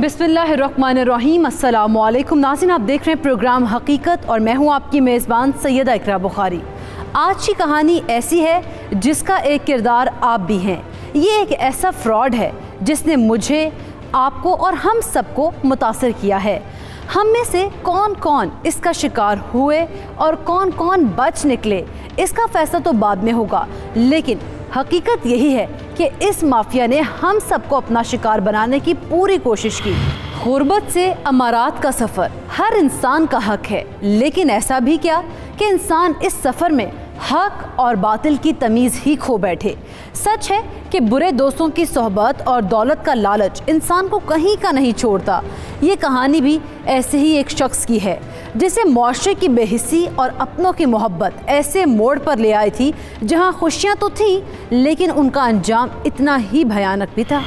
बिस्मिल्लाहिर्रहमानिर्रहीम। अस्सलामुअलैकुम नाज़रीन, आप देख रहे हैं प्रोग्राम हकीकत और मैं हूं आपकी मेज़बान सैयदा इकरा बुखारी। आज की कहानी ऐसी है जिसका एक किरदार आप भी हैं। ये एक ऐसा फ्रॉड है जिसने मुझे, आपको और हम सबको मुतासर किया है। हम में से कौन कौन इसका शिकार हुए और कौन कौन बच निकले, इसका फैसला तो बाद में होगा, लेकिन हकीकत यही है कि इस माफिया ने हम सबको अपना शिकार बनाने की पूरी कोशिश की। गुर्बत से अमारात का सफ़र हर इंसान का हक है, लेकिन ऐसा भी क्या कि इंसान इस सफ़र में हक और बातिल की तमीज़ ही खो बैठे। सच है कि बुरे दोस्तों की सोहबत और दौलत का लालच इंसान को कहीं का नहीं छोड़ता। ये कहानी भी ऐसे ही एक शख्स की है जिसे मुआशरे की बेहिस्सी और अपनों की मोहब्बत ऐसे मोड़ पर ले आई थी जहां खुशियां तो थीं, लेकिन उनका अंजाम इतना ही भयानक भी था।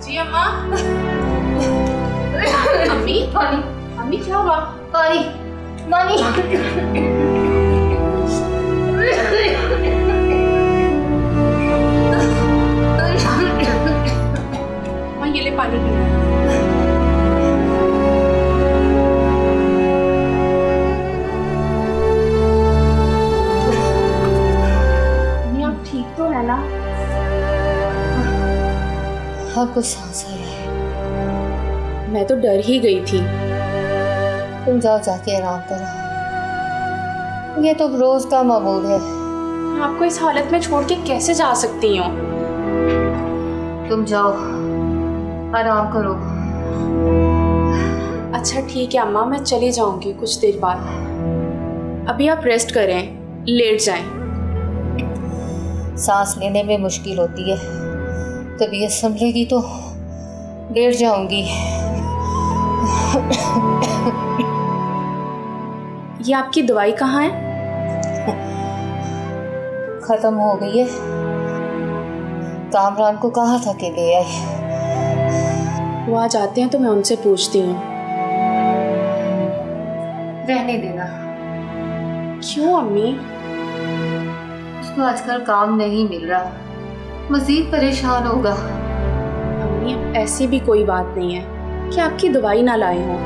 जी अम्मा। अम्मी पानी, अम्मी क्या हुआ? पानी, पानी। माँ ये ले पानी पी। अम्मी आप ठीक तो है ना? हाँ, कुछ सांस आ रहा है। मैं तो डर ही गई थी। तुम जाओ, जाके आराम करो। ये तो रोज का मामूल है। मैं आपको इस हालत में छोड़ के कैसे जा सकती हूँ? तुम जाओ, आराम करो। अच्छा ठीक है अम्मा, मैं चली जाऊंगी कुछ देर बाद। अभी आप रेस्ट करें, लेट जाएं। सांस लेने में मुश्किल होती है, तबीयत संभलेगी तो लेट जाऊंगी। ये आपकी दवाई कहाँ है? खत्म हो गई है। कामरान को कहा था कि ले आए। वो आज आते हैं तो मैं उनसे पूछती हूँ। रहने देना। क्यों अम्मी? उसको आजकल काम नहीं मिल रहा, मजीद परेशान होगा। अम्मी ऐसी भी कोई बात नहीं है कि आपकी दवाई ना लाए हों।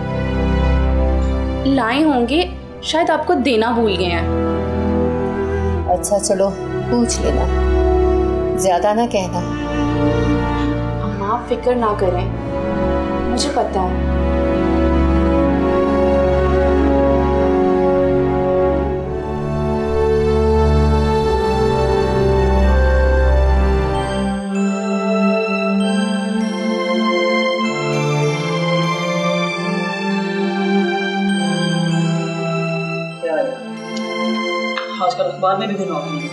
लाए होंगे, शायद आपको देना भूल गए हैं। अच्छा चलो पूछ लेना, ज्यादा ना कहना। अम्मा आप फिक्र ना करें, मुझे पता है। आजकल अखबार में भी दिन होती है।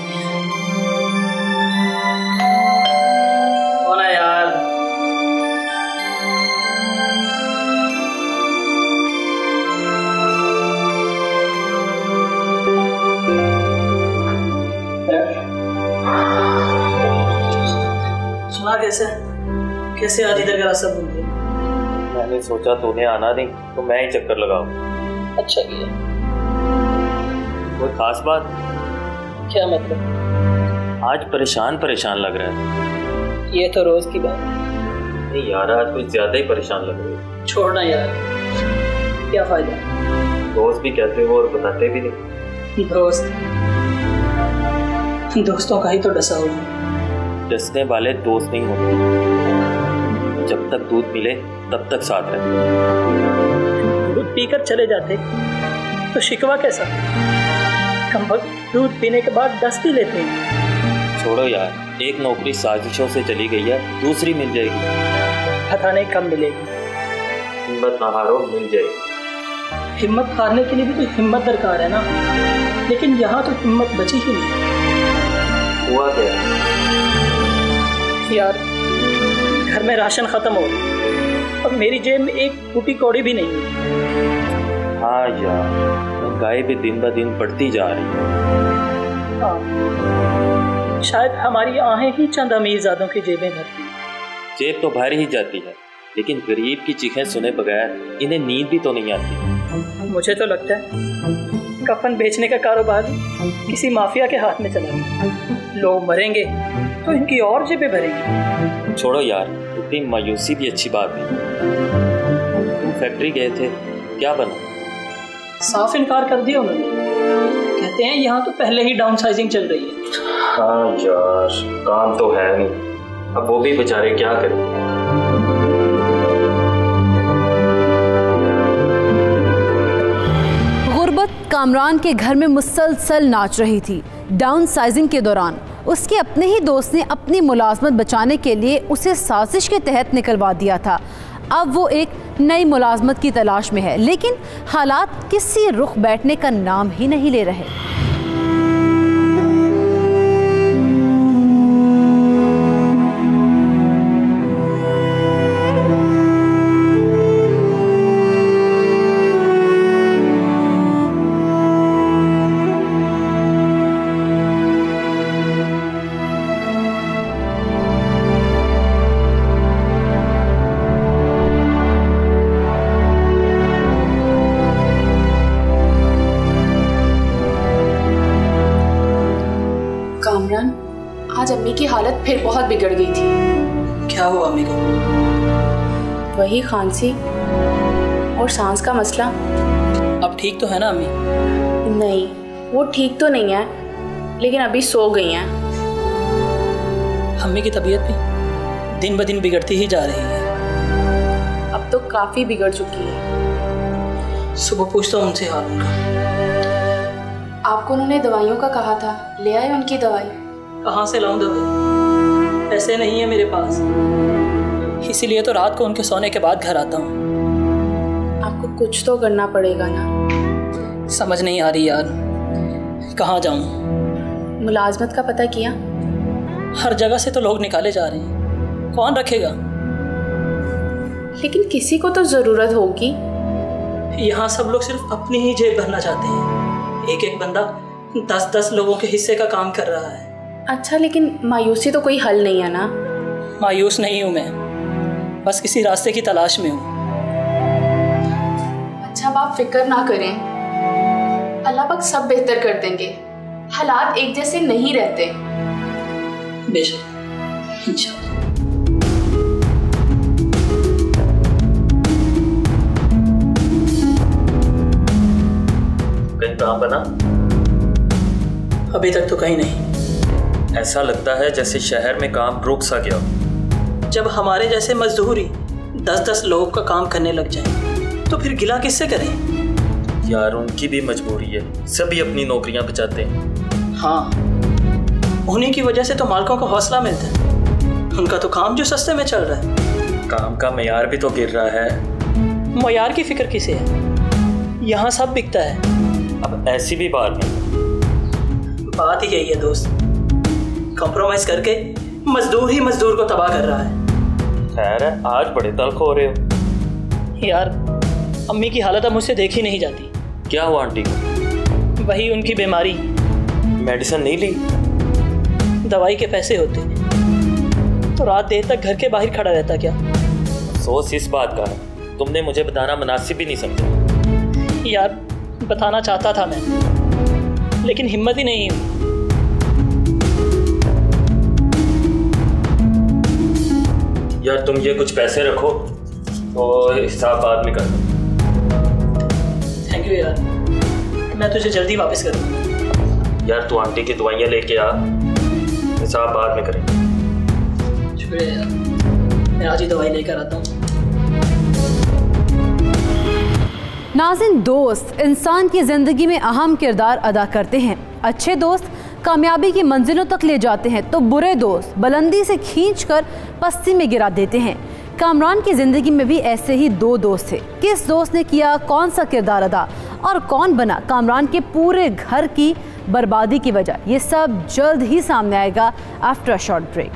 कौन है यार? सुना कैसे आज इधर का रास्ता भूल गए? मैंने सोचा तूने आना नहीं तो मैं ही चक्कर लगाऊं। अच्छा किया। कोई खास बात? क्या मतलब? आज परेशान परेशान लग रहा है। ये तो रोज की बात। नहीं यार, आज कुछ ज्यादा ही परेशान लग रही है। छोड़ना यार, क्या फायदा? दोस्त भी कहते हो और बताते भी नहीं। दोस्तों का ही तो डसा हुआ। डसने वाले दोस्त नहीं होते, जब तक दूध मिले तब तक साथ रहते। दूध पीकर चले जाते तो शिकवा कैसा? कमबख्त दूध पीने के बाद डस भी लेते हैं। छोड़ो यार, एक नौकरी साजिशों से चली गई है, दूसरी मिल जाएगी। पता नहीं कब मिलेगी। हिम्मत ना हारो, मिल जाएगी। हिम्मत हारने के लिए भी तो हिम्मत दरकार है ना, लेकिन यहाँ तो हिम्मत बची ही नहीं। हुआ क्या यार? घर में राशन खत्म हो गया, अब मेरी जेब में एक फूटी कौड़ी भी नहीं है। हाँ यार, महंगाई भी दिन ब दिन बढ़ती जा रही है। हाँ, शायद हमारी आहें ही चंद अमीरजादों की जेबें भरती हैं। जेब तो भर ही जाती है, लेकिन गरीब की चीखें सुने बगैर इन्हें नींद भी तो नहीं आती। मुझे तो लगता है कफन बेचने का कारोबार किसी माफिया के हाथ में चला गया। लोग मरेंगे तो इनकी और जेबें भरेंगी। छोड़ो यार, इतनी मायूसी भी अच्छी बात नहीं। तुम फैक्ट्री गए थे, क्या बना? साफ इनकार कर दिया उन्होंने। कहते हैं यहाँ तो पहले ही डाउन साइजिंग चल रही है। हाँ यार, काम तो है नहीं, अब वो भी बेचारे क्या करें। गुर्बत कामरान के घर में मुसलसल नाच रही थी। डाउन साइजिंग के दौरान उसके अपने ही दोस्त ने अपनी मुलाजमत बचाने के लिए उसे साजिश के तहत निकलवा दिया था। अब वो एक नई मुलाजमत की तलाश में है, लेकिन हालात किसी रुख बैठने का नाम ही नहीं ले रहे। आज अम्मी की हालत फिर बहुत बिगड़ गई थी। क्या हुआ अम्मी को? वही खांसी और सांस का मसला। अब ठीक तो है ना अम्मी? नहीं, वो ठीक तो नहीं है, लेकिन अभी सो गई हैं। अम्मी की तबीयत भी दिन ब दिन बिगड़ती ही जा रही है। अब तो काफी बिगड़ चुकी है। सुबह पूछता हूँ उनसे हाल उनका। आपको उन्होंने दवाइयों का कहा था, ले आए उनकी दवाई? कहाँ से लाऊं दवाई? पैसे नहीं है मेरे पास, इसीलिए तो रात को उनके सोने के बाद घर आता हूँ। आपको कुछ तो करना पड़ेगा ना। समझ नहीं आ रही यार, कहाँ जाऊँ? मुलाजमत का पता किया? हर जगह से तो लोग निकाले जा रहे हैं, कौन रखेगा? लेकिन किसी को तो जरूरत होगी। यहाँ सब लोग सिर्फ अपनी ही जेब भरना चाहते हैं। एक एक बंदा 10-10 लोगों के हिस्से का काम कर रहा है। अच्छा, लेकिन मायूसी तो कोई हल नहीं है ना? मायूस नहीं हूँ मैं, बस किसी रास्ते की तलाश में हूँ। अच्छा, अब आप फिक्र ना करें, अल्लाह पाक सब बेहतर कर देंगे। हालात एक जैसे नहीं रहते। बेशक, इंशाअल्लाह। कहीं काम बना? अभी तक तो कहीं नहीं। ऐसा लगता है जैसे शहर में काम रुक सा गया। जब हमारे जैसे मजदूर ही 10-10 लोगों का काम करने लग जाए तो फिर गिला किससे करें? यार, उनकी भी मजबूरी है, सभी अपनी नौकरियां बचाते हैं। हाँ, उन्हीं की वजह से तो मालिकों को हौसला मिलता है। उनका तो काम जो सस्ते में चल रहा है। काम का मयार भी तो गिर रहा है। मयार की फिक्र किसे है? यहाँ सब बिकता है। अब ऐसी भी बात नहीं। बात ही यही है दोस्त, कॉम्प्रोमाइज करके मजदूर ही मजदूर को तबाह कर रहा है। खैर है, आज बड़े तल्ख हो रहे हो। यार, अम्मी की हालत अब मुझसे देखी नहीं जाती। क्या हुआ आंटी को? वही उनकी बीमारी। मेडिसिन नहीं ली? दवाई के पैसे होते तो रात देर तक घर के बाहर खड़ा रहता क्या? अफसोस इस बात का है, तुमने मुझे बताना मुनासिब भी नहीं समझा। यार, बताना चाहता था मैं, लेकिन हिम्मत ही नहीं हुई। यार, तुम ये कुछ पैसे रखो तो हिसाब बाद में कर दो। थैंक यू यार, मैं तुझे जल्दी वापस कर दूँगा। यार, तू आंटी की दवाइयाँ लेके आ, हिसाब बाद में करेंगे। शुक्रिया यार, मैं आज ही दवाई लेकर आता हूँ। नाज़रीन, दोस्त इंसान की ज़िंदगी में अहम किरदार अदा करते हैं। अच्छे दोस्त कामयाबी की मंजिलों तक ले जाते हैं तो बुरे दोस्त बुलंदी से खींचकर पस्ती में गिरा देते हैं। कामरान की ज़िंदगी में भी ऐसे ही दो दोस्त थे। किस दोस्त ने किया कौन सा किरदार अदा और कौन बना कामरान के पूरे घर की बर्बादी की वजह, ये सब जल्द ही सामने आएगा after a short break.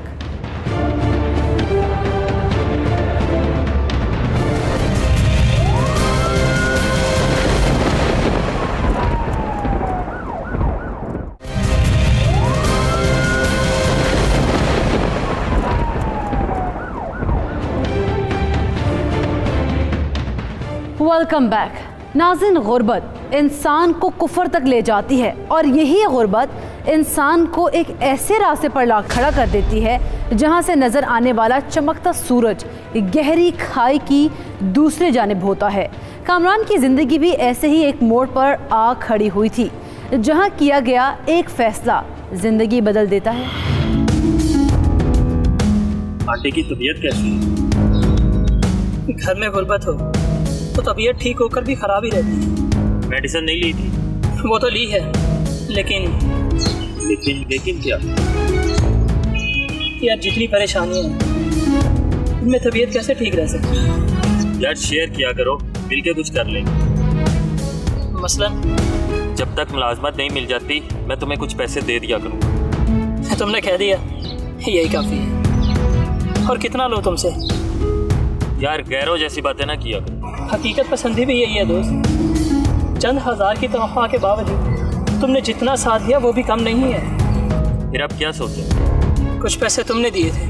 Welcome back. नाज़रीन, गुर्बत इंसान को कुफर तक ले जाती है और यही गुर्बत इंसान को एक ऐसे रास्ते पर ला खड़ा कर देती है जहां से नज़र आने वाला चमकता सूरज गहरी खाई की दूसरी जानिब होता है। कामरान की ज़िंदगी भी ऐसे ही एक मोड़ पर आ खड़ी हुई थी जहां किया गया एक फैसला ज़िंदगी बदल देता है। आंटी की तबीयत कैसी है? घर में गुर्बत हो तो तबीयत ठीक होकर भी खराब ही रहती है। मेडिसिन नहीं ली थी? वो तो ली है, लेकिन क्या? यार जितनी परेशानियां हैं उनमें तबीयत कैसे ठीक रह सकती है? यार शेयर किया करो, मिलके कुछ कर लेंगे। मसलन जब तक मुलाजमत नहीं मिल जाती मैं तुम्हें कुछ पैसे दे दिया करूँगा। तुमने कह दिया यही काफ़ी है। और कितना लो तुमसे? यार गैरों जैसी बातें ना किया करो। हकीकत पसंदी भी यही है दोस्त। चंद हजार की तनख्वाह के बावजूद तुमने जितना साथ दिया वो भी कम नहीं है। फिर अब क्या सोचे? कुछ पैसे तुमने दिए थे,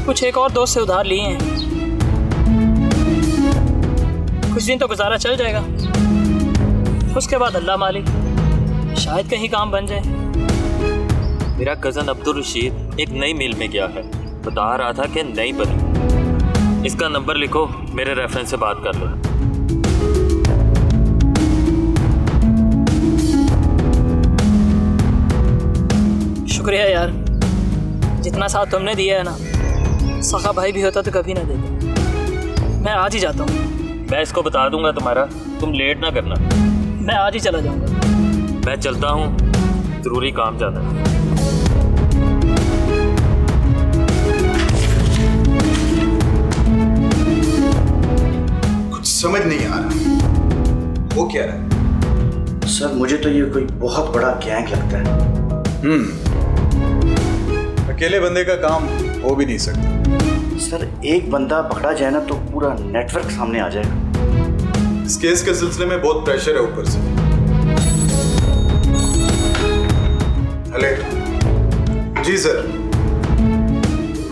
कुछ एक और दोस्त से उधार लिए हैं। कुछ दिन तो गुजारा चल जाएगा, उसके बाद अल्लाह मालिक, शायद कहीं काम बन जाए। मेरा कज़न अब्दुल रशीद एक नई मिल में गया है, बता रहा था कि नई बनी। इसका नंबर लिखो, मेरे रेफरेंस से बात कर लो। शुक्रिया यार, जितना साथ तुमने दिया है ना, सखा भाई भी होता तो कभी ना देता। मैं आज ही जाता हूँ। मैं इसको बता दूंगा तुम्हारा, तुम लेट ना करना। मैं आज ही चला जाऊंगा। मैं चलता हूँ, जरूरी काम जाना है। कुछ समझ नहीं आ रहा वो क्या है। सर मुझे तो ये कोई बहुत बड़ा गैंग लगता है। अकेले बंदे का काम हो भी नहीं सकता। सर एक बंदा पकड़ा जाए ना तो पूरा नेटवर्क सामने आ जाएगा। इस केस के सिलसिले में बहुत प्रेशर है ऊपर से। हेलो जी सर।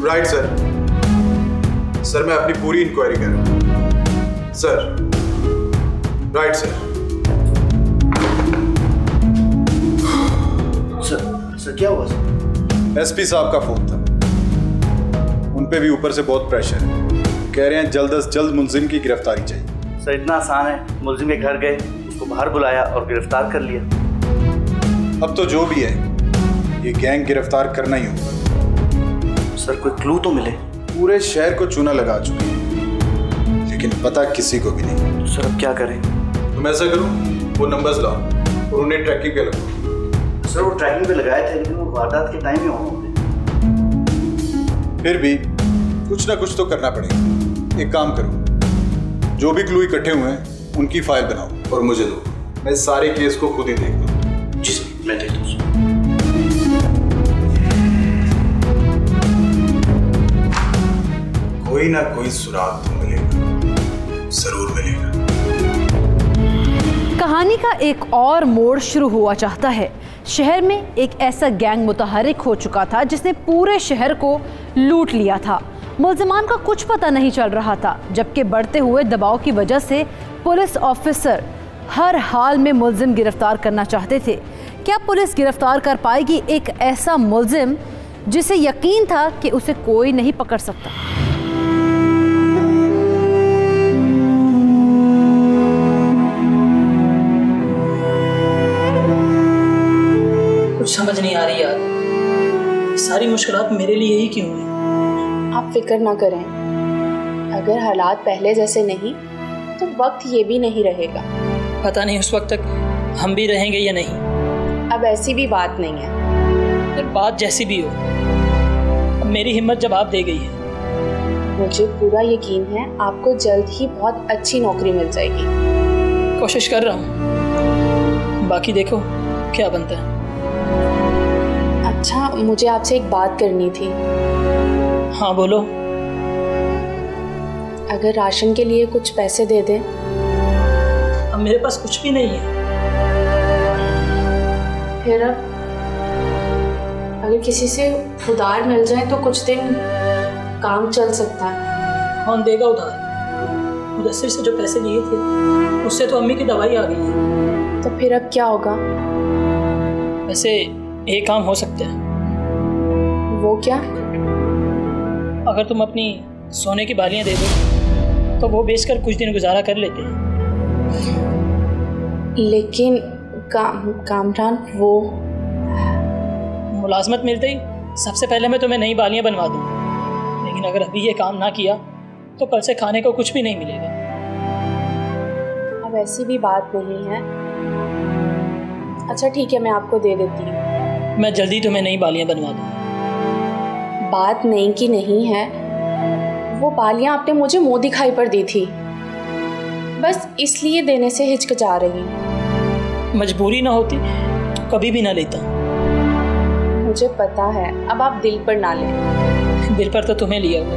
Right sir. सर मैं अपनी पूरी इंक्वायरी कर रहा हूँ सर। Right sir. सर क्या हुआ सर? एसपी साहब का फोन था, उन पे भी ऊपर से बहुत प्रेशर है। कह रहे हैं जल्द अज जल्द मुलजिम की गिरफ्तारी चाहिए। सर इतना आसान है, मुलजिम के घर गए, उसको बाहर बुलाया और गिरफ्तार कर लिया। अब तो जो भी है ये गैंग गिरफ्तार करना ही होगा। सर कोई क्लू तो मिले? पूरे शहर को चूना लगा चुके हैं लेकिन पता किसी को भी नहीं। तो सर अब क्या करें? तुम ऐसा करो, वो नंबर्स लाओ और उन्हें ट्रैकिंग पे लगाओ। सर वो ट्रैकिंग पे लगाए थे लेकिन वो वारदात के टाइम ही ऑन होते। फिर भी कुछ ना कुछ तो करना पड़ेगा। एक काम करो, जो भी क्लू इकट्ठे हुए हैं उनकी फाइल बनाओ और मुझे दो। मैं सारे केस को खुद ही देखता हूँ। जी सर मैं देखता हूँ। कोई ना कोई सुराग तो मिलेगा, जरूर मिलेगा। कहानी का एक और मोड़ शुरू हुआ चाहता है। शहर में एक ऐसा गैंग मुतहरिक हो चुका था जिसने पूरे शहर को लूट लिया था। मुल्ज़िमान का कुछ पता नहीं चल रहा था, जबकि बढ़ते हुए दबाव की वजह से पुलिस ऑफिसर हर हाल में मुल्ज़िम गिरफ्तार करना चाहते थे। क्या पुलिस गिरफ्तार कर पाएगी एक ऐसा मुल्ज़िम जिसे यकीन था कि उसे कोई नहीं पकड़ सकता? कुछ समझ नहीं आ रही यार, सारी मुश्किलात मेरे लिए ही क्यों हैं? आप फिक्र ना करें, अगर हालात पहले जैसे नहीं तो वक्त ये भी नहीं रहेगा। पता नहीं उस वक्त तक हम भी रहेंगे या नहीं। अब ऐसी भी बात नहीं है। पर बात जैसी भी हो, अब मेरी हिम्मत जवाब दे गई है। मुझे पूरा यकीन है आपको जल्द ही बहुत अच्छी नौकरी मिल जाएगी। कोशिश कर रहा हूँ, बाकी देखो क्या बनता है। अच्छा, मुझे आपसे एक बात करनी थी। हाँ बोलो। अगर राशन के लिए कुछ पैसे दे दें। अब मेरे पास कुछ भी नहीं है। फिर अब अगर किसी से उधार मिल जाए तो कुछ दिन काम चल सकता है। कौन देगा उधार? मुदस्सिर से जो पैसे लिए थे उससे तो अम्मी की दवाई आ गई है। तो फिर अब क्या होगा? वैसे एक काम हो सकता है। वो क्या? अगर तुम अपनी सोने की बालियां दे दो तो वो बेचकर कुछ दिन गुजारा कर लेते हैं। लेकिन कामरान, वो मुलाजमत मिलते ही सबसे पहले मैं तुम्हें नई बालियां बनवा दूँ, लेकिन अगर अभी ये काम ना किया तो कल से खाने को कुछ भी नहीं मिलेगा। अब ऐसी भी बात नहीं है। अच्छा ठीक है, मैं आपको दे देती हूँ। मैं जल्दी तुम्हें नई बालियां बनवा दूँ। बात नहीं की नहीं है, वो बालियां आपने मुझे मुंह दिखाई पर दी थी, बस इसलिए देने से हिचकिचा रही हूँ। मजबूरी ना होती तो कभी भी ना लेता। मुझे पता है, अब आप दिल पर ना लें। दिल पर तो तुम्हें लिया हुआ।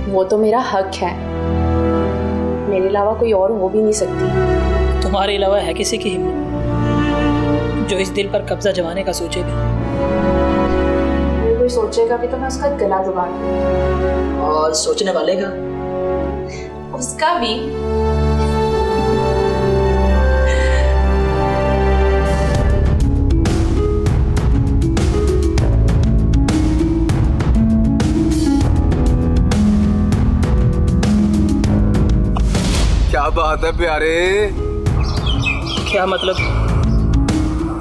वो तो मेरा हक है, मेरे अलावा कोई और हो भी नहीं सकती। तुम्हारे अलावा है किसी की हिम्मत जो इस दिल पर कब्जा जमाने का सोचे भी? कोई सोचेगा भी तो मैं उसका गला दबा दूँ। और सोचने वाले का? उसका भी। क्या बात है प्यारे? क्या मतलब?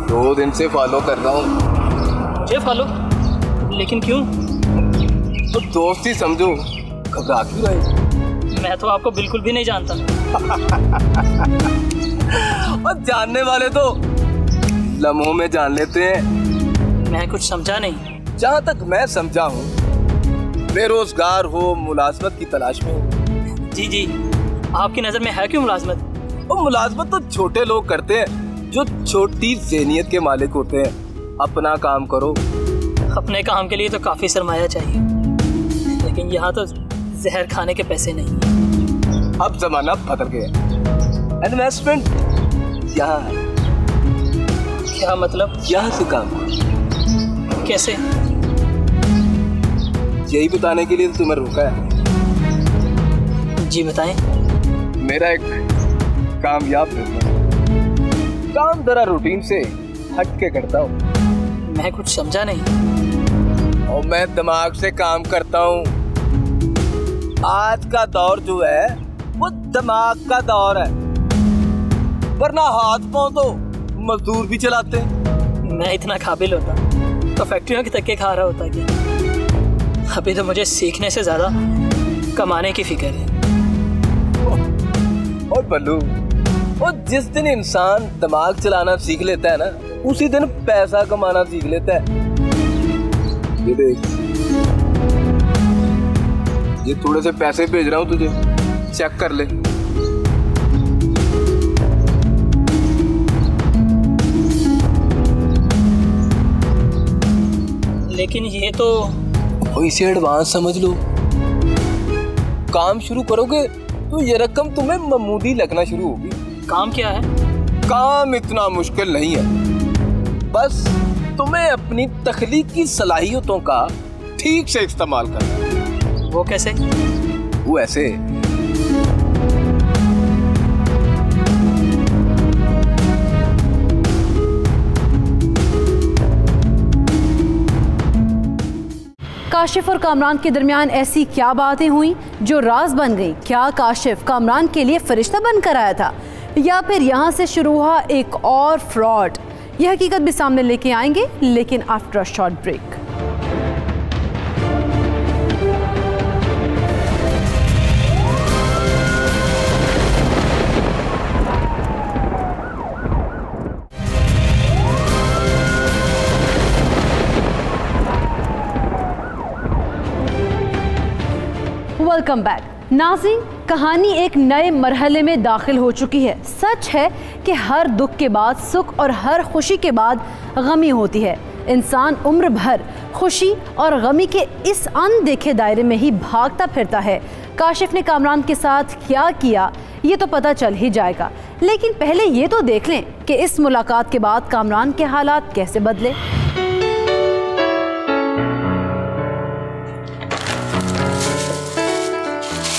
2 दिन से फॉलो कर रहा हूँ। मुझे फॉलो? लेकिन क्यों? तो दोस्ती समझो, घबरा क्यों रहे? मैं तो आपको बिल्कुल भी नहीं जानता। और जानने वाले तो लम्हों में जान लेते हैं। मैं कुछ समझा नहीं। जहाँ तक मैं समझा हूँ, बेरोजगार हो, मुलाजमत की तलाश में हो। जी जी, आपकी नजर में है क्यों मुलाजमत? और मुलाजमत तो छोटे लोग करते हैं जो छोटी ज़हनियत के मालिक होते हैं। अपना काम करो। अपने काम के लिए तो काफी सरमाया चाहिए, लेकिन यहाँ तो जहर खाने के पैसे नहीं। अब जमाना बदल गया, इन्वेस्टमेंट यहाँ है। क्या मतलब? यहाँ से काम करो। कैसे? यही बताने के लिए तो तुम्हें रोका है। जी बताएं। मेरा एक कामयाब बिजनेस, काम जरा रूटीन से हट के करता हूँ। मैं कुछ समझा नहीं। और मैं दिमाग से काम करता हूँ। आज का दौर जो है वो दिमाग का दौर है, वरना हाथ पांव तो मजदूर भी चलाते हैं। मैं इतना काबिल होता तो फैक्ट्रियों के धक्के खा रहा होता क्या? अभी तो मुझे सीखने से ज्यादा कमाने की फिक्र है। और बल्लू, और जिस दिन इंसान दिमाग चलाना सीख लेता है ना, उसी दिन पैसा कमाना सीख लेता है। ये देख, ये थोड़े से पैसे भेज रहा हूँ तुझे, चेक कर ले। लेकिन ये तो इसे एडवांस समझ लो। काम शुरू करोगे तो ये रकम तुम्हें मामूली लगना शुरू होगी। काम क्या है? काम इतना मुश्किल नहीं है, बस तुम्हें अपनी तख्लीकी सलाहियतों का ठीक से इस्तेमाल करना है। वो कैसे? वो ऐसे, काशिफ और कामरान के दरमियान ऐसी क्या बातें हुई जो राज बन गई? क्या काशिफ कामरान के लिए फरिश्ता बनकर आया था, या फिर यहाँ से शुरू हुआ एक और फ्रॉड? यह हकीकत भी सामने लेके आएंगे, लेकिन after a short break. Welcome back. नाज़रीन, कहानी एक नए मरहले में दाखिल हो चुकी है। सच है कि हर दुख के बाद सुख और हर खुशी के बाद गमी होती है। इंसान उम्र भर खुशी और गमी के इस अनदेखे दायरे में ही भागता फिरता है। काशिफ ने कामरान के साथ क्या किया ये तो पता चल ही जाएगा, लेकिन पहले ये तो देख लें कि इस मुलाकात के बाद कामरान के हालात कैसे बदले।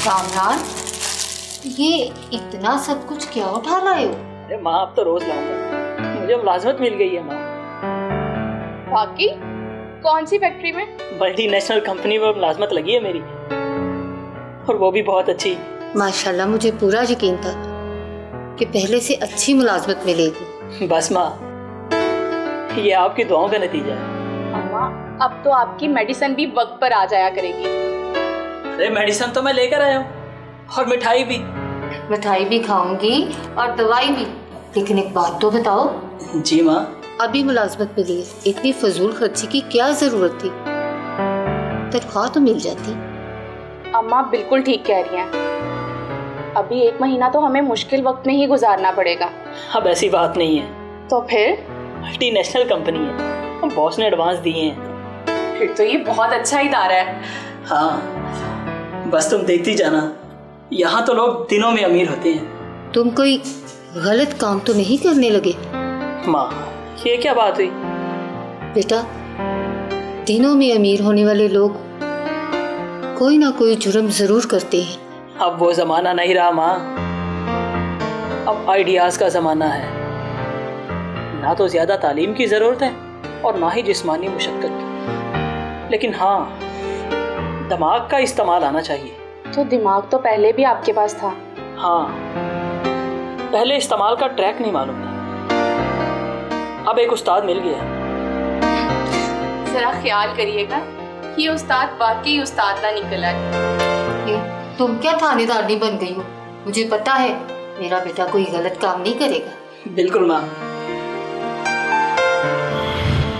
कामरान, ये इतना सब कुछ क्या उठा लाए हो? अरे माँ, अब तो रोज लाऊंगा, मुझे मुलाजमत मिल गई है माँ। बाकी कौन सी फैक्ट्री में? मल्टीनेशनल कंपनी में मुलाजमत लगी है मेरी, और वो भी बहुत अच्छी। माशाल्लाह, मुझे पूरा यकीन था कि पहले से अच्छी मुलाजमत मिलेगी। बस माँ, ये आपकी दुआओं का नतीजा है। अम्मा, अब तो आपकी मेडिसिन भी वक्त पर आ जाया करेगी। अरे मेडिसिन तो मैं लेकर आया हूँ, और मिठाई भी। मिठाई भी खाऊंगी और दवाई भी, लेकिन एक बात तो बताओ। जी माँ। अभी मुलाजमत मिली है, इतनी फजूल खर्ची की क्या जरूरत थी? तनख्वाह तो मिल जाती। अम्मा बिल्कुल ठीक कह रही हैं। अभी 1 महीना तो हमें मुश्किल वक्त में ही गुजारना पड़ेगा। अब ऐसी बात नहीं है। तो फिर? मल्टीनेशनल कंपनी है, बॉस ने एडवांस दिए हैं। फिर तो ये बहुत अच्छा इदारा है। हाँ, बस तुम देखती जाना, यहाँ तो लोग दिनों में अमीर होते हैं। तुम कोई गलत काम तो नहीं करने लगे? माँ, ये क्या बात हुई? बेटा, दिनों में अमीर होने वाले लोग कोई ना कोई जुर्म जरूर करते हैं। अब वो जमाना नहीं रहा माँ, अब आइडियाज का जमाना है। ना तो ज्यादा तालीम की जरूरत है और ना ही जिस्मानी मुशक्कत की, लेकिन हाँ, दिमाग का इस्तेमाल आना चाहिए। तो दिमाग तो पहले भी आपके पास था। हाँ, पहले इस्तेमाल का ट्रैक नहीं मालूम था, अब एक उस्ताद मिल गया। जरा ख्याल करिएगा कि ये उस्ताद वाकई उस्ताद ना निकल आए। तुम क्या थानेदारनी बन गई हो? मुझे पता है मेरा बेटा कोई गलत काम नहीं करेगा। बिल्कुल माँ।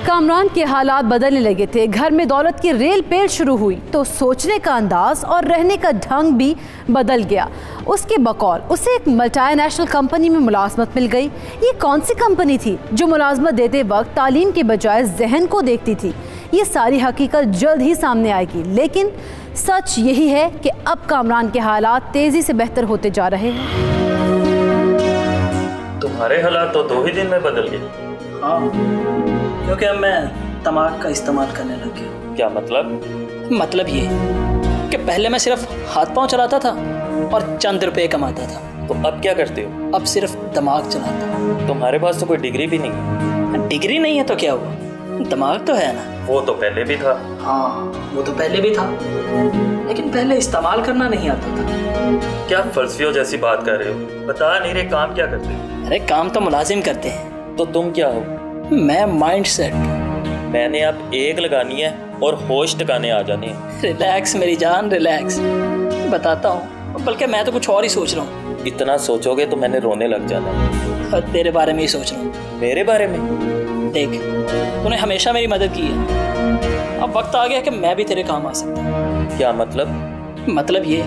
कामरान के हालात बदलने लगे थे। घर में दौलत की रेल पेल शुरू हुई तो सोचने का अंदाज और रहने का ढंग भी बदल गया। उसके बकौल उसे एक मल्टीनेशनल कंपनी में मुलाजमत मिल गई। ये कौन सी कंपनी थी जो मुलाजमत देते वक्त तालीम के बजाय जहन को देखती थी? ये सारी हकीकत जल्द ही सामने आएगी, लेकिन सच यही है कि अब कामरान के हालात तेजी से बेहतर होते जा रहे हैं। तुम्हारे हालात तो 2 ही दिन में बदल गए। हाँ, क्योंकि अब मैं दिमाग का इस्तेमाल करने लग गया। क्या मतलब? मतलब ये कि पहले मैं सिर्फ हाथ पांव चलाता था और चंद रुपए कमाता था। तो अब क्या करते हो? अब सिर्फ दिमाग चलाता हूँ। तुम्हारे पास तो कोई डिग्री भी नहीं है। डिग्री नहीं है तो क्या हुआ, दिमाग तो है ना। वो तो पहले भी था। हाँ, वो तो पहले भी था, लेकिन पहले इस्तेमाल करना नहीं आता था। क्या फलसफियों जैसी बात कर रहे हो? बता नहीं रहे, काम क्या करते हो? अरे काम तो मुलाजिम करते हैं। तो तुम क्या हो? मैं माइंड सेट। मैंने अब एक लगानी है और होश ठिकाने आ जाने हैं। रिलैक्स मेरी जान, रिलैक्स। बताता हूँ, बल्कि मैं तो कुछ और ही सोच रहा हूँ। इतना सोचोगे तो मैंने रोने लग जाना। तेरे बारे में ही सोच रहा हूँ। मेरे बारे में? देख, तूने हमेशा मेरी मदद की है, अब वक्त आ गया कि मैं भी तेरे काम आ सकता हूँ। क्या मतलब? मतलब ये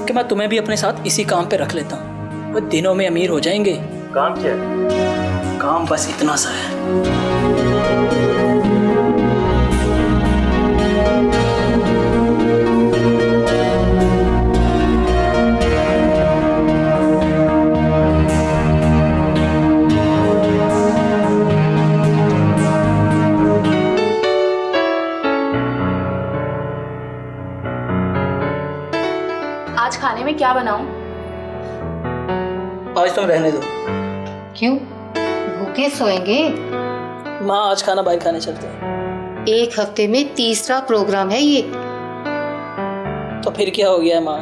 कि मैं तुम्हें भी अपने साथ इसी काम पे रख लेता हूँ। वो दिनों में अमीर हो जाएंगे। काम क्या है? काम बस इतना सा है। आज खाने में क्या बनाऊं? आज तुम रहने दो। क्यों, भूखे सोएंगे? माँ, आज खाना बाहर खाने चलते हैं। 1 हफ्ते में 3रा प्रोग्राम है ये। तो फिर क्या हो गया माँ?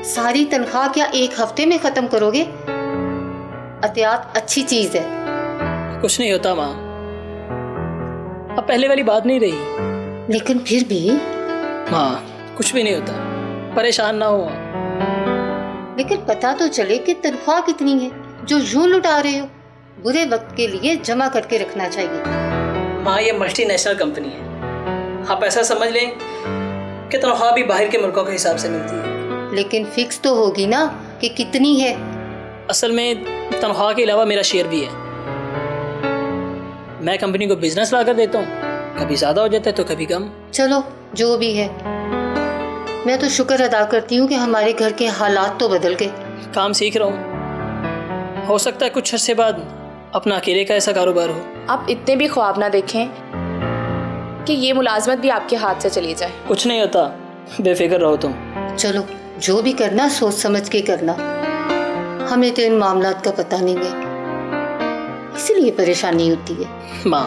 सारी तनख्वाह क्या 1 हफ्ते में खत्म करोगे? एहतियात अच्छी चीज है। कुछ नहीं होता माँ, अब पहले वाली बात नहीं रही। लेकिन फिर भी माँ, कुछ भी नहीं होता, परेशान ना हो। लेकिन पता तो चले कि तनख्वाह कितनी है जो यूं लुटा रहे हो। बुरे वक्त के लिए जमा करके रखना चाहिए। माँ, ये मल्टीनेशनल कंपनी है, आप ऐसा समझ लें कि तनख्वाह भी बाहर के मुल्कों के हिसाब से मिलती है। लेकिन फिक्स तो होगी ना कि कितनी है। असल में तनख्वाह के अलावा मेरा शेयर भी है। मैं कंपनी को बिजनेस ला कर देता हूँ, कभी ज़्यादा हो जाता है तो कभी कम। चलो जो भी है, मैं तो शुक्र अदा करती हूँ कि हमारे घर के हालात तो बदल गए। काम सीख रहा हूँ, हो सकता है कुछ अरसे बाद अपना अकेले का ऐसा कारोबार हो। आप इतने भी ख्वाब ना देखें कि ये मुलाजमत भी आपके हाथ से चली जाए। कुछ नहीं होता, बेफिक्र रहो तुम। चलो जो भी करना सोच समझ के करना। हमें तो इन मामलात का पता नहीं है, इसलिए परेशानी होती है। माँ,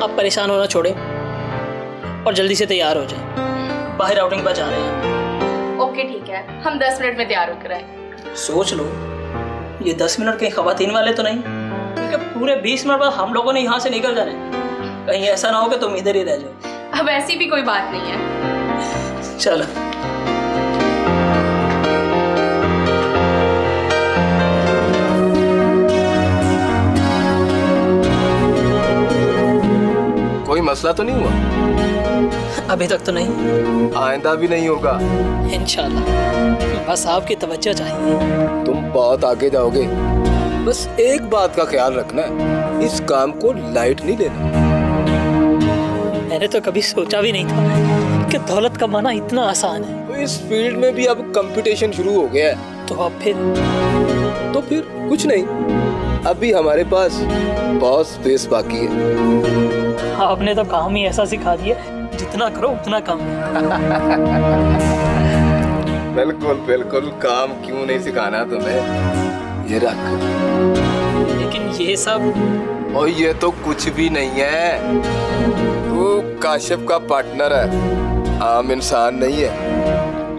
आप परेशान होना छोड़े और जल्दी से तैयार हो जाए, बाहर आउटिंग पर जा रहे हैं। ओके ठीक है, हम 10 मिनट में तैयार होकर आए। सोच लो, ये 10 मिनट कहीं खवातीन वाले तो नहीं, क्योंकि पूरे 20 मिनट बाद हम लोगों ने यहाँ से निकल जाना है। कहीं ऐसा ना हो कि तुम इधर ही रह जाओ। अब ऐसी भी कोई बात नहीं है। चलो। कोई मसला तो नहीं हुआ? अभी तक तो नहीं, आइंदा भी नहीं होगा इंशाल्लाह। बस आपकी तवज्जो चाहिए। तुम बहुत आगे जाओगे, बस एक बात का ख्याल रखना है, इस काम को लाइट नहीं लेना। मैंने तो कभी सोचा भी नहीं था कि दौलत कमाना इतना आसान है। तो इस फील्ड में भी अब कंपटीशन शुरू हो गया है। तो अब फिर कुछ नहीं, अभी हमारे पास बहुत स्पेस बाकी है। आपने तो काम ही ऐसा सिखा दिया, जितना करो उतना कम। बिल्कुल बिल्कुल, काम क्यों नहीं सिखाना तुम्हें। ये रख। लेकिन ये सब, और ये तो कुछ भी नहीं है, तू काशिफ का पार्टनर है, आम इंसान नहीं है।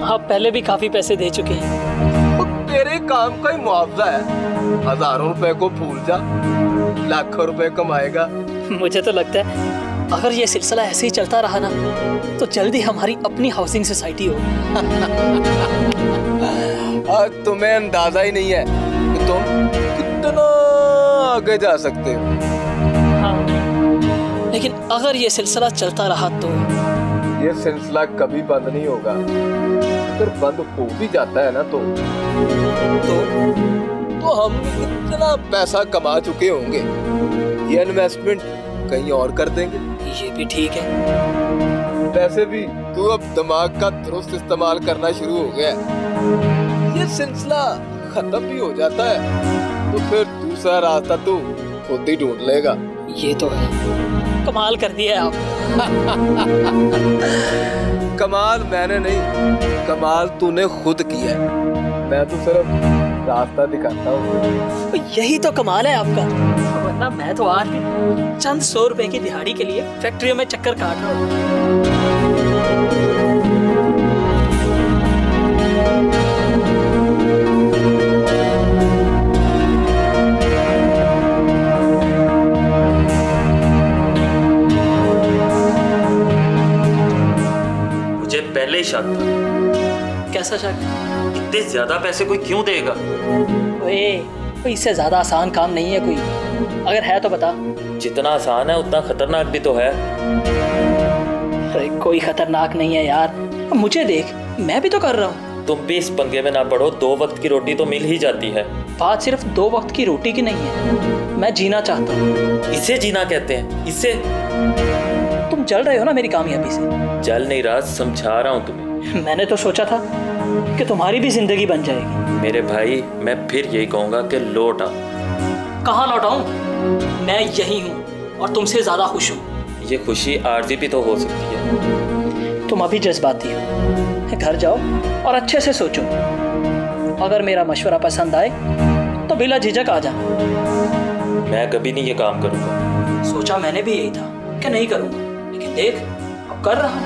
आप पहले भी काफी पैसे दे चुके हैं। तो तेरे काम का ही मुआवजा है, हजारों रुपए को भूल जा, लाखों रुपए कमाएगा। मुझे तो लगता है अगर ये सिलसिला ऐसे ही चलता रहा ना, तो जल्दी हमारी अपनी हाउसिंग सोसाइटी हो। आज तुम्हें अंदाजा ही नहीं है कि तुम कितना आगे जा सकते हो। हाँ, लेकिन अगर ये सिलसिला चलता रहा तो ये सिलसिला कभी बंद नहीं होगा। अगर बंद हो भी जाता है ना तो हम इतना पैसा कमा चुके होंगे, ये इन्वेस्टमेंट कहीं और कर देंगे। ये भी ठीक है। वैसे भी तू अब दिमाग का दुरुस्त इस्तेमाल करना शुरू हो गया, ये सिलसिला खत्म भी हो जाता है तो फिर दूसरा रास्ता तू खुद ही ढूंढ लेगा। ये तो है, कमाल कर दिया आप। कमाल मैंने नहीं, कमाल तूने खुद किया है, मैं तो सिर्फ रास्ता दिखाता हूँ। यही तो कमाल है आपका, वरना मैं तो आज भी चंद 100 रुपए की दिहाड़ी के लिए फैक्ट्रियों में चक्कर काट रहा हूँ। मुझे पहले ही शक था। कैसा शक? इतने ज्यादा पैसे कोई क्यों देगा? कोई इससे ज्यादा आसान काम नहीं है कोई, अगर है तो बता। जितना आसान है उतना खतरनाक भी तो है। अरे कोई खतरनाक नहीं है यार, मुझे देख, मैं भी तो कर रहा हूँ। तुम भी इस पंगे में ना पड़ो, 2 वक्त की रोटी तो मिल ही जाती है। बात सिर्फ 2 वक्त की रोटी की नहीं है, मैं जीना चाहता हूँ। इसे जीना कहते हैं? इससे तुम जल रहे हो ना मेरी कामयाबी से। जल नहीं रहा, समझा रहा हूँ तुम्हें। मैंने तो सोचा था कि तुम्हारी भी जिंदगी बन जाएगी। मेरे भाई, मैं फिर यही कहूँगा कि लौट आओ। कहाँ लौटाऊं? मैं यही हूँ और तुमसे ज्यादा खुश हूँ। ये खुशी आरजी भी तो हो सकती है। तुम अभी जज्बाती हो, घर जाओ और अच्छे से सोचो। अगर मेरा मशवरा पसंद आए तो बिला झिझक आ जाना। मैं कभी नहीं ये काम करूँगा। सोचा मैंने भी यही था कि नहीं करूँगा, लेकिन देख अब कर रहा हूँ।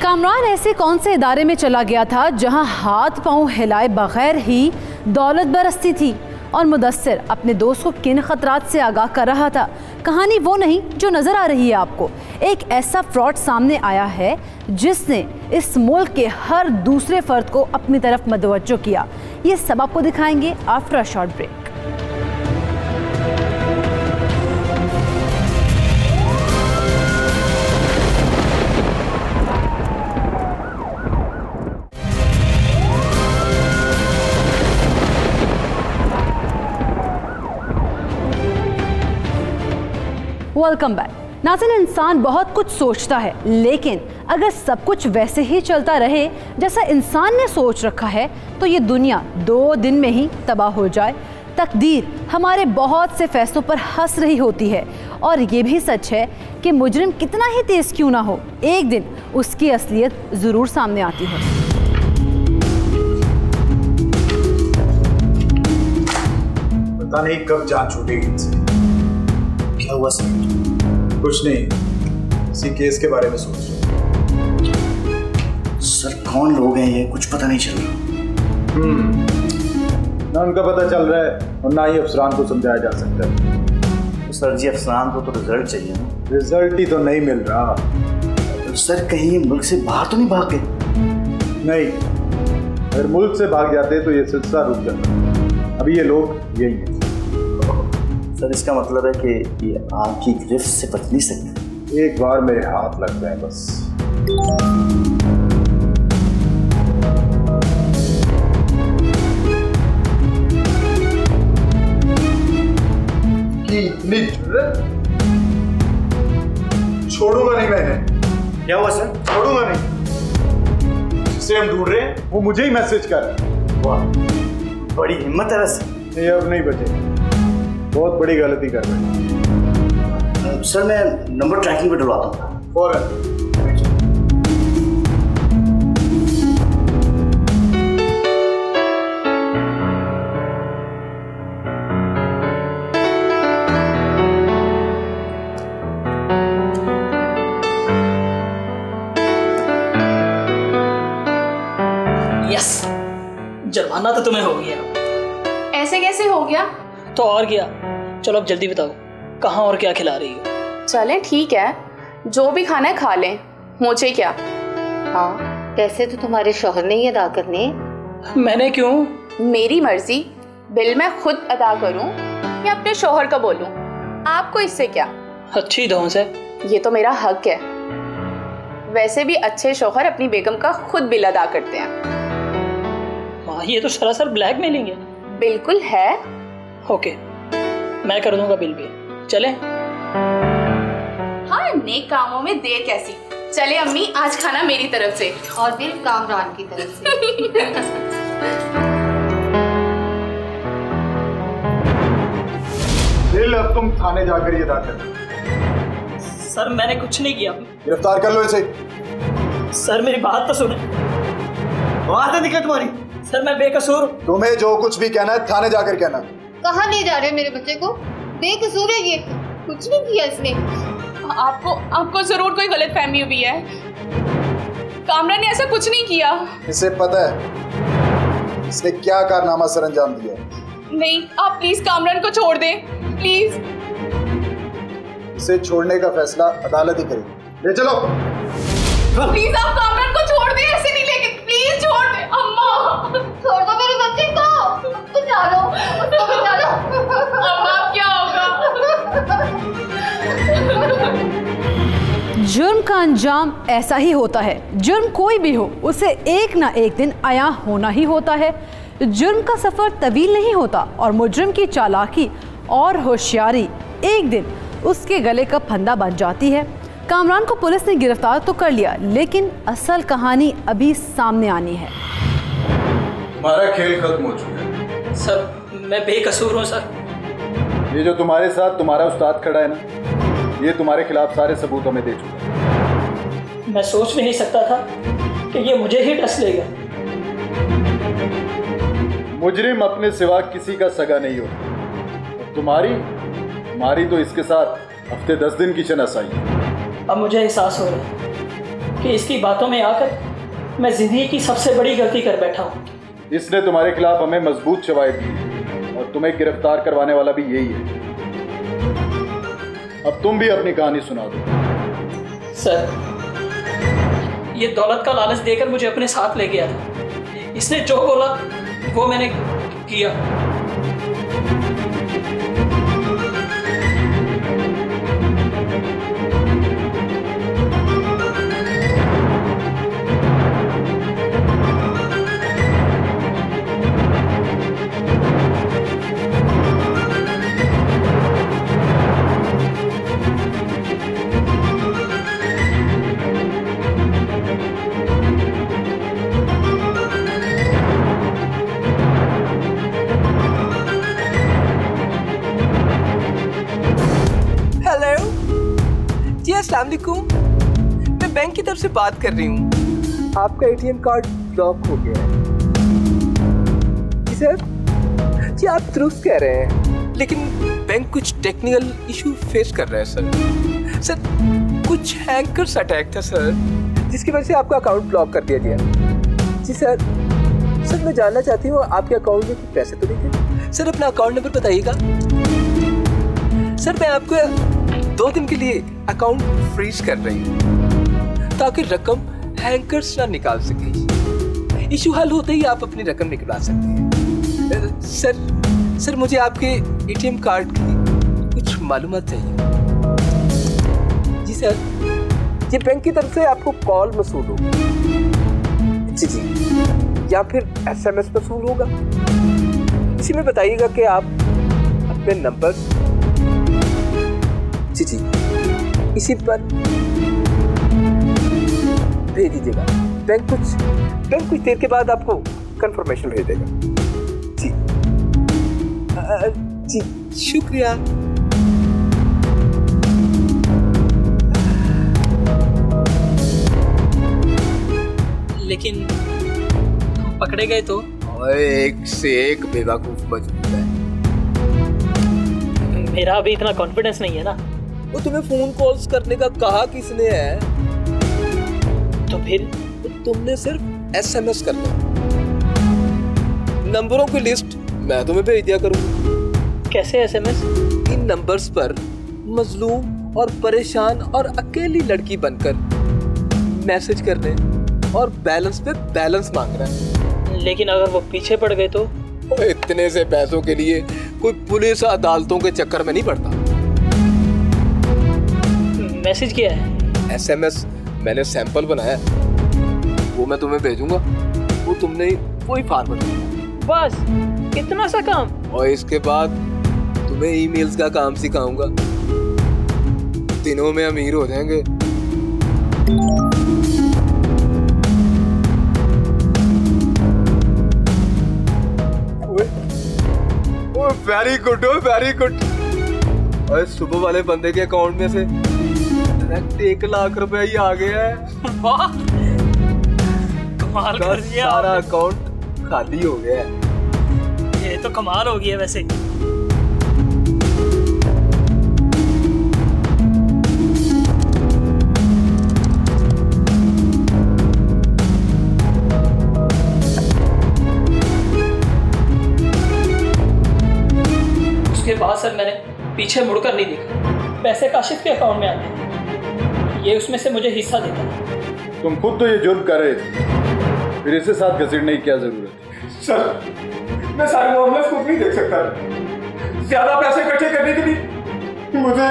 कामरान ऐसे कौन से इदारे में चला गया था जहां हाथ पांव हिलाए बगैर ही दौलत बरसती थी, और मुदस्सिर अपने दोस्त को किन खतरात से आगाह कर रहा था? कहानी वो नहीं जो नजर आ रही है आपको। एक ऐसा फ्रॉड सामने आया है जिसने इस मुल्क के हर दूसरे फर्द को अपनी तरफ मतवज्जो किया। ये सब आपको दिखाएंगे after a short break. Welcome back. नाज़रीन, इंसान बहुत कुछ सोचता है, लेकिन अगर सब कुछ वैसे ही चलता रहे जैसा इंसान ने सोच रखा है तो ये दुनिया 2 दिन में ही तबाह हो जाए। तकदीर हमारे बहुत से फैसलों पर हंस रही होती है और ये भी सच है कि मुजरिम कितना ही तेज क्यों ना हो, एक दिन उसकी असलियत जरूर सामने आती है। पता नहीं कब जान छूटेगी इनसे। क्या हुआ सर? कुछ नहीं, इसी केस के बारे में सोच रहा हूं। सर कौन लोग हैं ये, कुछ पता नहीं चल रहा। ना उनका पता चल रहा है और ना ही अफसरान को समझाया जा सकता है। तो सर जी अफसरान को तो रिजल्ट चाहिए ना। रिजल्ट ही तो नहीं मिल रहा। तो सर कहीं मुल्क से बाहर तो नहीं भाग गए? नहीं, अगर मुल्क से भाग जाते तो ये सिलसिला रुक जाता। अभी ये लोग यही हैं। सर इसका मतलब है कि ये आपकी गिरफ्त से बच नहीं सकते। एक बार मेरे हाथ लग गए बस। इतनी जुर्रत? छोड़ूंगा नहीं मैं इन्हें। क्या हुआ सर? छोड़ूंगा नहीं। जिसे हम ढूंढ रहे हैं वो मुझे ही मैसेज कर रहा है। वाह, बड़ी हिम्मत है वैसे। नहीं, अब नहीं बचे। बहुत बड़ी गलती कर रहे हैं। सर मैं नंबर ट्रैकिंग पे डलवाता हूँ। फौरन। यस, जुर्माना तो तुम्हें हो गया। ऐसे कैसे हो गया? तो और क्या। चलो अब जल्दी बताओ, कहाँ और क्या खिला रही हो? चलें ठीक है, जो भी खाना है खा लें, मुझे क्या। हाँ, पैसे तो तुम्हारे शौहर ने ही अदा करने। मैंने क्यों? मेरी मर्जी। बिल मैं खुद अदा करूं या अपने शौहर का बोलूं, आपको इससे क्या? अच्छी धौंस है। ये तो मेरा हक है। वैसे भी अच्छे शौहर अपनी बेगम का खुद बिल अदा करते हैं। माँ, ये तो सरासर ब्लैकमेलिंग है। बिल्कुल है। ओके, मैं कर दूंगा बिल भी। चले? हाँ, नेक कामों में देर कैसी। चले अम्मी, आज खाना मेरी तरफ से और बिल कामरान की तरफ से। बिल अब तुम थाने जाकर ये अदा कर। सर मैंने कुछ नहीं किया। गिरफ्तार कर लो इसे। सर मेरी बात तो सुनो। बात है निकल तुम्हारी। सर मैं बेकसूर। तुम्हें जो कुछ भी कहना है थाने जाकर कहना। कहाँ ले जा रहे हो मेरे बच्चे को? बेकसूर है ये, कुछ नहीं किया इसने। आपको जरूर कोई गलतफहमी हुई है। कामरान ने ऐसा कुछ नहीं किया। इसे पता है इसने क्या कारनामा सरअंजाम दिया। नहीं, आप प्लीज कामरान को छोड़ दें, प्लीज। इसे छोड़ने का फैसला अदालत ही करेगी। ले चलो। प्लीज आप कामरान को छोड़ दें, ऐसे नहीं लेके, प्लीज छोड़ दें। अम्मा, छोड़ दो मेरे बच्चे को, बचा लो, उसको बचा लो। अम्मा क्या होगा? जुर्म का अंजाम ऐसा ही होता है। जुर्म कोई भी हो, उसे एक ना एक दिन आया होना ही होता है। जुर्म का सफर तवील नहीं होता और मुजरिम की चालाकी और होशियारी एक दिन उसके गले का फंदा बन जाती है। कामरान को पुलिस ने गिरफ्तार तो कर लिया, लेकिन असल कहानी अभी सामने आनी है। तुम्हारा खेल खत्म हो चुका है। सर मैं बेकसूर हूँ सर। ये जो तुम्हारे साथ तुम्हारा उस्ताद खड़ा है ना, ये तुम्हारे खिलाफ सारे सबूत हमें दे चुका है। मैं सोच भी नहीं सकता था कि ये मुझे ही डस लेगा। मुजरिम अपने सिवा किसी का सगा नहीं होता। और तुम्हारी तो इसके साथ हफ्ते 10 दिन की शनासाई है। अब मुझे एहसास हो रहा है कि इसकी बातों में आकर मैं जिंदगी की सबसे बड़ी गलती कर बैठा हूँ। इसने तुम्हारे खिलाफ हमें मजबूत शवाहिद दी और तुम्हें गिरफ्तार करवाने वाला भी यही है। अब तुम भी अपनी कहानी सुना दो। सर, ये दौलत का लालच देकर मुझे अपने साथ ले गया था। इसने जो बोला वो मैंने किया। अस्सलाम वालेकुम, मैं बैंक की तरफ से बात कर रही हूँ। आपका एटीएम कार्ड ब्लॉक हो गया है। जी सर, जी आप दुरुस्त कह रहे हैं, लेकिन बैंक कुछ टेक्निकल इशू फेस कर रहा है सर। सर कुछ हैकर्स अटैक था सर, जिसकी वजह से आपका अकाउंट ब्लॉक कर दिया गया। जी सर, सर मैं जानना चाहती हूँ आपके अकाउंट में कुछ पैसे तो नहीं थे? सर अपना अकाउंट नंबर बताइएगा। सर मैं आपको 2 दिन के लिए अकाउंट फ्रीज कर रही हूँ ताकि रकम हैकर्स ना निकाल सके। इशू हल होते ही आप अपनी रकम निकलवा सकते हैं। सर मुझे आपके एटीएम कार्ड की कुछ मालूमात चाहिए। जी सर, ये बैंक की तरफ से आपको कॉल मसूल होगा। जी, या फिर SMS मसूल होगा। इसी में बताइएगा कि आप अपने नंबर जी इसी पर भेज दीजिएगा। बैंक कुछ देर के बाद आपको कंफर्मेशन भेज देगा। जी शुक्रिया। लेकिन पकड़े गए तो? एक से एक बेवकूफ मौजूद है। मेरा अभी इतना कॉन्फिडेंस नहीं है ना। वो तुम्हें फोन कॉल्स करने का कहा किसने है? तो फिर तुमने सिर्फ SMS करना। नंबरों की लिस्ट मैं तुम्हें भेज दिया करूंगा। कैसे SMS? इन नंबर्स पर मजलूम और परेशान और अकेली लड़की बनकर मैसेज करने और बैलेंस पे बैलेंस मांग रहा है। लेकिन अगर वो पीछे पड़ गए तो? इतने से पैसों के लिए कोई पुलिस अदालतों के चक्कर में नहीं पड़ता। मैसेज किया है? SMS मैंने सैंपल बनाया है, वो मैं तुम्हें भेजूंगा। वो तुमने वही फॉरवर्ड करना। बस इतना सा काम? और इसके बाद तुम्हें ईमेल्स का काम सिखाऊंगा। दिनों में अमीर हो जाएंगे। Very good, very good. और सुबह वाले बंदे के अकाउंट में से डायरेक्ट 1 लाख रुपए ही आ गया है। वाह, कमाल कर दिया। सारा अकाउंट खाली हो गया है। ये तो कमाल हो गया वैसे। उसके बाद सर मैंने पीछे मुड़कर नहीं देखा। पैसे काशिफ के अकाउंट में आते हैं, ये उसमें से मुझे हिस्सा देता है। तुम खुद तो ये जुर्म कर रहे थे, फिर इसे साथ घसीटने की क्या जरूरत है? सर मैं सारे मामले खुद नहीं देख सकता। ज्यादा पैसे इकट्ठे करने के लिए मुझे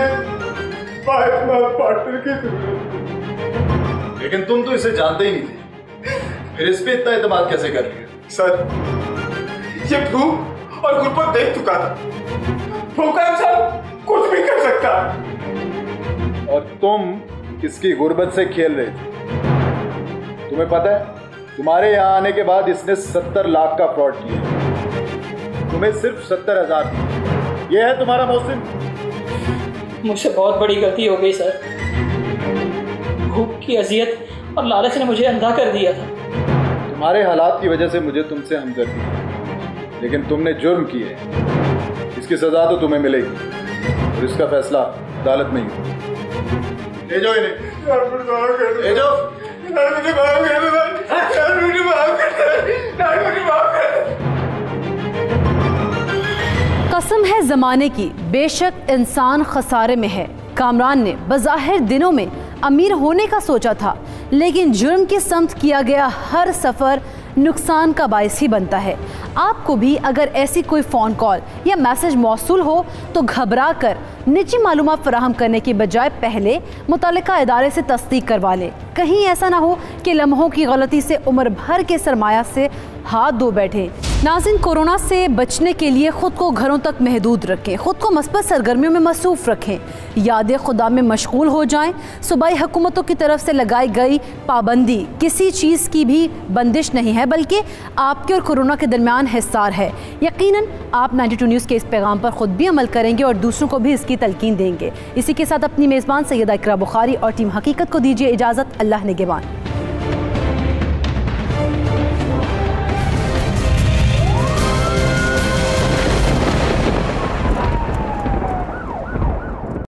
पार्टनर की जरूरत। लेकिन तुम तो इसे जानते ही नहीं थे, फिर इस पे इतना एतमाद कैसे कर रहे हो? सर ये भूख और गुर्बत देख चुका था। भूखा इंसान कुछ भी कर सकता। और तुम इसकी गुर्बत से खेल रहे थे। तुम्हें पता है, तुम्हारे यहाँ आने के बाद इसने 70 लाख का फ्रॉड किया। तुम्हें सिर्फ 70,000। ये है तुम्हारा मौसम। मुझसे बहुत बड़ी गलती हो गई सर। भूख की अजियत और लालच ने मुझे अंधा कर दिया था। तुम्हारे हालात की वजह से मुझे तुमसे हमदर्दी है, लेकिन तुमने जुर्म किए, इसकी सजा तो तुम्हें मिलेगी और इसका फैसला अदालत में ही होगा। ले जाओ इन्हें, ले जाओ। कसम है ज़माने की, बेशक इंसान खसारे में है। कामरान ने बज़ाहिर दिनों में अमीर होने का सोचा था, लेकिन जुर्म की समत किया गया हर सफ़र नुकसान का बायस ही बनता है। आपको भी अगर ऐसी कोई फ़ोन कॉल या मैसेज मौसूल हो तो घबरा कर निजी मालूमात फराहम करने की बजाय पहले मुतल्लिका इदारे से तस्दीक करवा लें। कहीं ऐसा ना हो कि लम्हों की गलती से उम्र भर के सरमाया से हाथ धो बैठें। नाज़रीन, कोरोना से बचने के लिए ख़ुद को घरों तक महदूद रखें, ख़ुद को मस्बत सरगर्मियों में मसरूफ़ रखें, याद खुदा में मशगूल हो जाएं। सूबाई हुकूमतों की तरफ से लगाई गई पाबंदी किसी चीज़ की भी बंदिश नहीं है, बल्कि आपके और कोरोना के दरमियान हिसार है। यकीनन आप 92 न्यूज़ के इस पैगाम पर ख़ुद भी अमल करेंगे और दूसरों को भी इसकी तलकीन देंगे। इसी के साथ अपनी मेज़बान सैयदा इकरा बुखारी और टीम हकीकत को दीजिए इजाज़त। अल्लाह निगहबान।